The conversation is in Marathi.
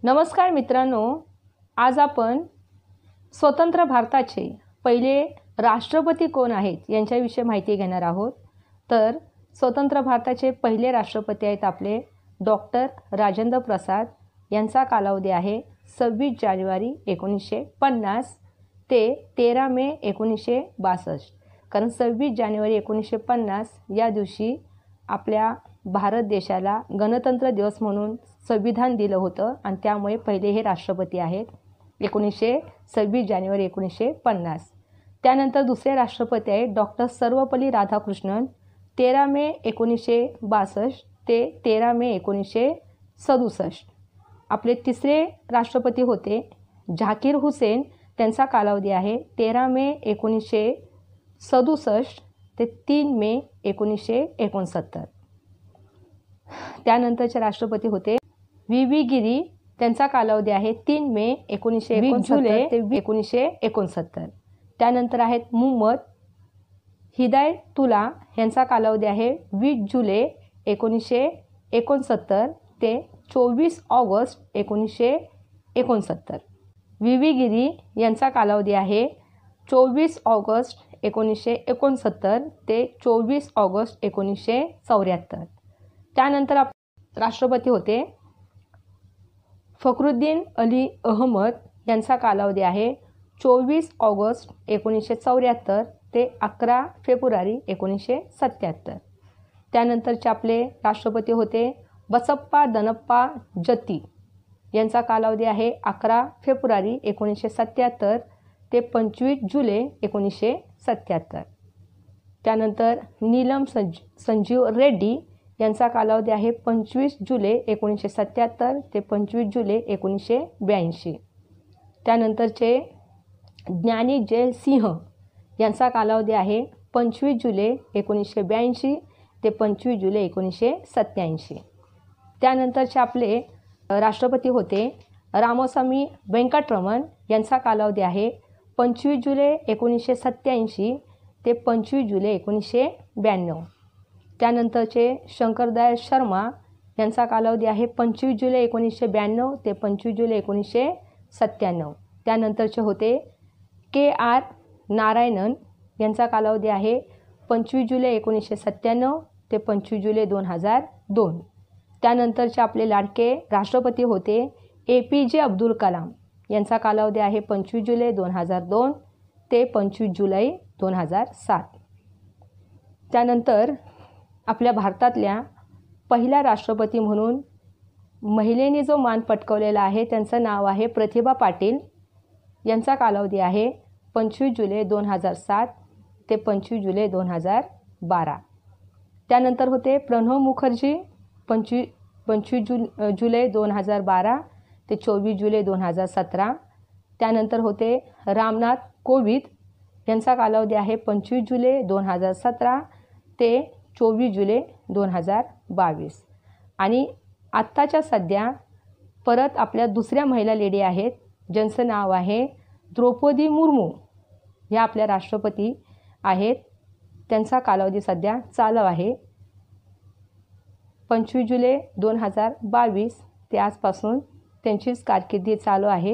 नमस्कार मित्रांनो, आज आपण स्वतंत्र भारताचे पहिले राष्ट्रपती कोण आहेत यांच्याविषयी माहिती घेणार आहोत। तर स्वतंत्र भारताचे पहिले राष्ट्रपती आहेत आपले डॉक्टर राजेंद्र प्रसाद। यांचा कालावधी आहे 26 जानेवारी 1950 ते 13 मे 1962। कारण 26 जानेवारी 1950 या दिवशी आपल्या भारत देशाला गणतंत्र दिवस म्हणून संविधान दिलं होतं आणि त्यामुळे पहिले हे राष्ट्रपती आहेत 26 जानेवारी 1950। त्यानंतर दुसरे राष्ट्रपती आहेत डॉक्टर सर्वपल्ली राधाकृष्णन 13 मे 1962 ते 13 मे 1967। आपले तिसरे राष्ट्रपती होते झाकीर हुसेन। त्यांचा कालावधी आहे 13 मे 1967 ते 3 मे 1969। त्यानंतरचे राष्ट्रपती होते व्ही गिरी। त्यांचा कालावधी आहे 3 मे 1969 ते 1969। त्यानंतर आहेत मुहम्मद हिदायतुल्ला। यांचा कालावधी आहे 20 जुलै 1969 ते 24 ऑगस्ट 1969। व्ही गिरी यांचा कालावधी आहे 24 ऑगस्ट 1969 ते 24 ऑगस्ट 1974। त्यानंतर राष्ट्रपती होते फखरुद्दीन अली अहमद। यांचा कालावधी आहे 24 ऑगस्ट 1974 ते 11 फेब्रुवारी 1977। त्यानंतरचे आपले राष्ट्रपती होते बसप्पा दनप्पा जत्ती। यांचा कालावधी आहे 11 फेब्रुवारी 1977 ते 25 जुलै 1977। त्यानंतर नीलम संजीव रेड्डी। यांचा कालावधी आहे 25 जुलै 1977 ते 25 जुलै 1982। त्यानंतरचे ज्ञानी जैल सिंह। यांचा कालावधी आहे 25 जुलै 1982 ते 25 जुलै 1987। त्यानंतरचे आपले राष्ट्रपती होते रामस्वामी वेंकटरमण। यांचा कालावधी आहे 25 जुलै 1987 ते 25 जुलै 1992। त्यानंतरचे शंकरदयाळ शर्मा। यांचा कालावधी आहे 25 जुलै 1992 ते 25 जुलै 1997। त्यानंतरचे होते KR नारायणन। यांचा कालावधी आहे 25 जुलै 1997 ते 25 जुलै 2002। त्यानंतरचे आपले लाडके राष्ट्रपती होते APJ अब्दुल कलाम। यांचा कालावधी आहे 25 जुलै 2002 ते 25 जुलै 2007। त्यानंतर आपल्या भारतातल्या पहिल्या राष्ट्रपती म्हणून महिलेने जो मान पटकावलेला आहे त्यांचं नाव आहे प्रतिभा पाटील। यांचा कालावधी आहे 25 जुलै 2007 ते 25 जुलै 2012। त्यानंतर होते प्रणव मुखर्जी 25 जुलै 2012 ते 24 जुलै 2017। त्यानंतर होते रामनाथ कोविंद। यांचा कालावधी आहे 25 जुलै 2017 ते 24 जुलै 2022। आणि आत्ताच्या सध्या परत आपल्या दुसऱ्या महिला लेडी आहेत ज्यांचं नाव आहे द्रौपदी मुर्मू। ह्या आपल्या राष्ट्रपती आहेत। त्यांचा कालावधी सध्या चालू आहे 25 जुलै 2022 ते आजपासून त्यांचीच कारकिर्दी चालू आहे।